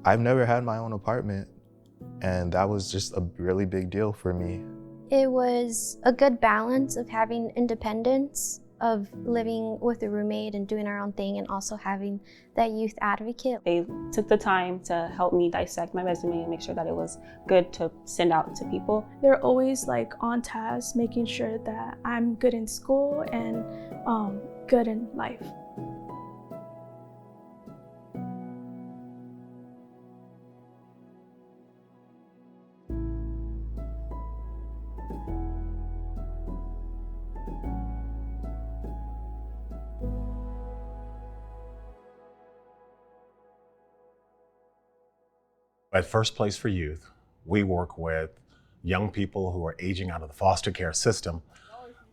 I've never had my own apartment, and that was just a really big deal for me. It was a good balance of having independence, of living with a roommate and doing our own thing, and also having that youth advocate. They took the time to help me dissect my resume and make sure that it was good to send out to people. They're always like on task, making sure that I'm good in school and good in life. At First Place for Youth, we work with young people who are aging out of the foster care system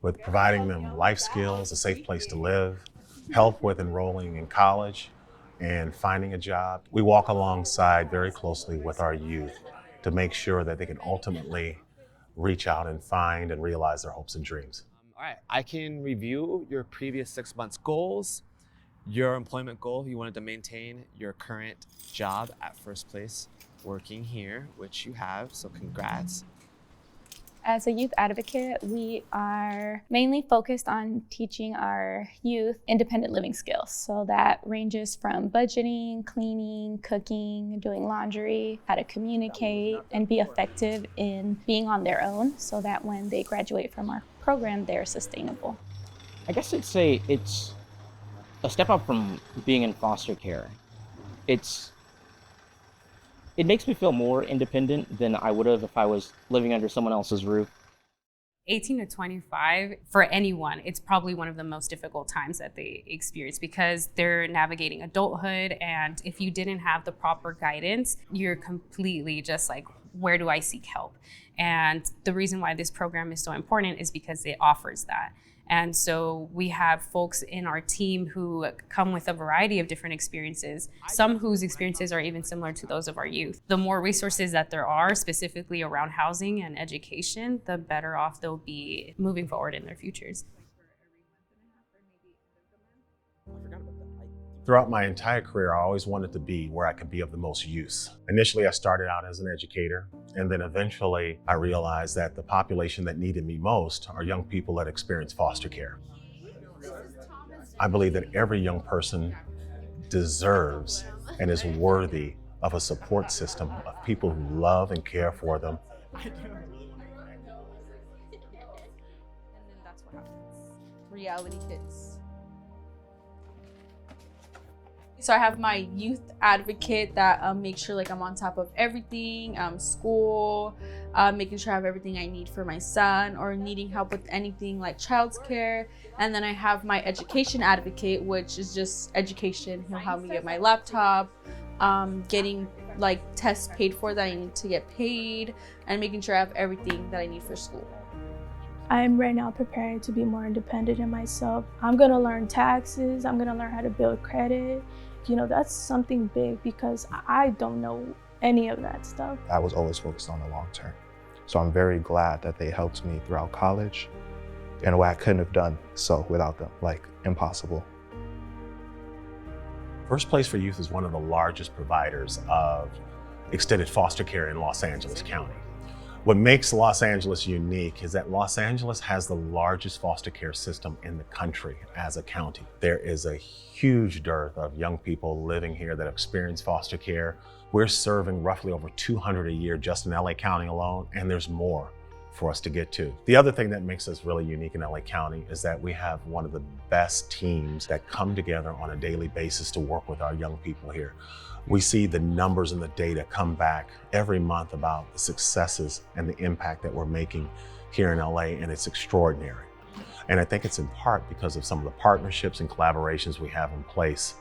with providing them life skills, a safe place to live, help with enrolling in college, and finding a job. We walk alongside very closely with our youth to make sure that they can ultimately reach out and find and realize their hopes and dreams. All right, I can review your previous 6 months goals, your employment goal. You wanted to maintain your current job at First Place working here, which you have, so congrats. As a youth advocate, we are mainly focused on teaching our youth independent living skills. So that ranges from budgeting, cleaning, cooking, doing laundry, how to communicate and be effective in being on their own so that when they graduate from our program, they're sustainable. I guess I'd say it's a step up from being in foster care. It makes me feel more independent than I would have if I was living under someone else's roof. 18 to 25, for anyone, it's probably one of the most difficult times that they experience because they're navigating adulthood, and if you didn't have the proper guidance, you're completely just like, where do I seek help? And the reason why this program is so important is because it offers that. And so we have folks in our team who come with a variety of different experiences, some whose experiences are even similar to those of our youth. The more resources that there are specifically around housing and education, the better off they'll be moving forward in their futures. Throughout my entire career, I always wanted to be where I could be of the most use. Initially, I started out as an educator, and then eventually I realized that the population that needed me most are young people that experience foster care. I believe that every young person deserves and is worthy of a support system of people who love and care for them. And then that's what happens. Reality hits. So I have my youth advocate that makes sure like I'm on top of everything, school, making sure I have everything I need for my son or needing help with anything like childcare. And then I have my education advocate, which is just education. He'll help me get my laptop, getting like tests paid for that I need to get paid, and making sure I have everything that I need for school. I'm right now preparing to be more independent in myself. I'm gonna learn taxes, I'm gonna learn how to build credit. You know, that's something big because I don't know any of that stuff. I was always focused on the long term. So I'm very glad that they helped me throughout college in a way I couldn't have done so without them, like impossible. First Place for Youth is one of the largest providers of extended foster care in Los Angeles County. What makes Los Angeles unique is that Los Angeles has the largest foster care system in the country as a county. There is a huge dearth of young people living here that experience foster care. We're serving roughly over 200 a year just in LA County alone, and there's more for us to get to. The other thing that makes us really unique in LA County is that we have one of the best teams that come together on a daily basis to work with our young people here. We see the numbers and the data come back every month about the successes and the impact that we're making here in LA, and it's extraordinary. And I think it's in part because of some of the partnerships and collaborations we have in place.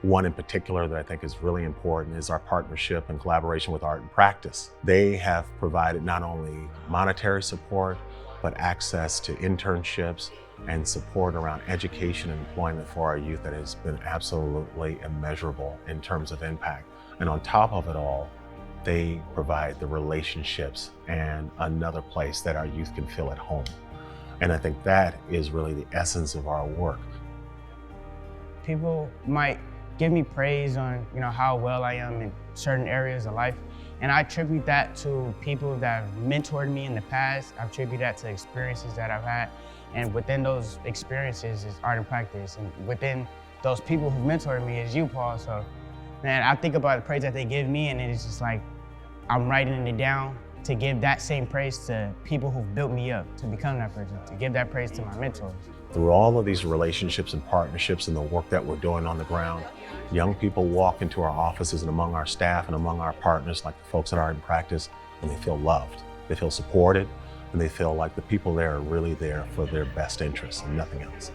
One in particular that I think is really important is our partnership and collaboration with Art and Practice. They have provided not only monetary support, but access to internships and support around education and employment for our youth that has been absolutely immeasurable in terms of impact. And on top of it all, they provide the relationships and another place that our youth can feel at home. And I think that is really the essence of our work. People might give me praise on how well I am in certain areas of life. And I attribute that to people that have mentored me in the past. I attribute that to experiences that I've had. And within those experiences is art and practice. And within those people who mentored me is you, Paul. So, man, I think about the praise that they give me, and it's just like, I'm writing it down to give that same praise to people who've built me up to become that person, to give that praise to my mentors. Through all of these relationships and partnerships and the work that we're doing on the ground, young people walk into our offices and among our staff and among our partners, like the folks at Art and Practice, and they feel loved, they feel supported, and they feel like the people there are really there for their best interests and nothing else.